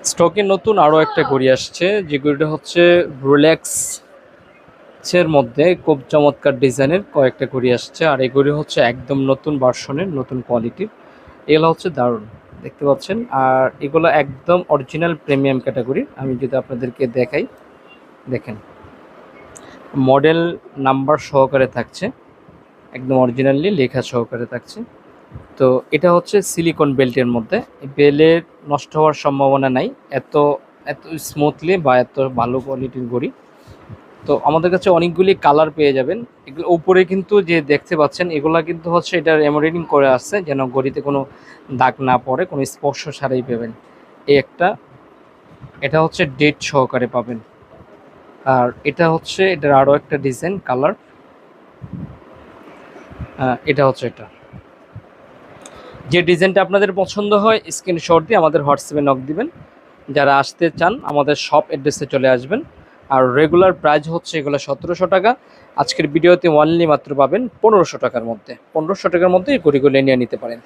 স্টকে নতুন আরও একটা ঘড়ি আসছে, যে ঘড়িটা হচ্ছে রোলেক্স এর মধ্যে খুব চমৎকার ডিজাইনের কয়েকটা ঘড়ি আসছে। আর এই ঘড়ি হচ্ছে একদম নতুন ভার্সনের, নতুন কোয়ালিটির। এগুলো হচ্ছে দারুণ, দেখতে পাচ্ছেন। আর এগুলো একদম অরিজিনাল প্রিমিয়াম ক্যাটাগরির। আমি যদি আপনাদেরকে দেখাই, দেখেন মডেল নাম্বার সহকারে থাকছে, একদম অরিজিনালি লেখা সহকারে থাকছে। তো এটা হচ্ছে সিলিকন বেল্টের মধ্যে, বেলের নষ্ট হওয়ার সম্ভাবনা নাই, এত এত স্মুথলি বা এত ভালো কোয়ালিটির ঘড়ি। তো আমাদের কাছে অনেকগুলি কালার পেয়ে যাবেন। এগুলো উপরে কিন্তু যে দেখতে পাচ্ছেন, এগুলা কিন্তু হচ্ছে এটার এমব্রয়ডারিং করে আসছে, যেন ঘড়িতে কোনো দাগ না পড়ে, কোনো স্পর্শ ছাড়াই পাবেন। এই একটা, এটা হচ্ছে ডেট সহকারে পাবেন। আর এটা হচ্ছে এটার আরও একটা ডিজাইন কালার, এটা হচ্ছে এটা। যে ডিজাইনটা আপনাদের পছন্দ হয় স্ক্রিনশট দিয়ে আমাদের হোয়াটসঅ্যাপে নক দিবেন। যারা আসতে চান আমাদের শপ অ্যাড্রেসে চলে আসবেন। আর রেগুলার প্রাইস হচ্ছে এগুলো 1700 টাকা। আজকের ভিডিওতে অনলি মাত্র পাবেন 1500 টাকার মধ্যে। 1500 টাকার মধ্যে এই ঘড়িগুলো নিয়ে নিতে পারেন।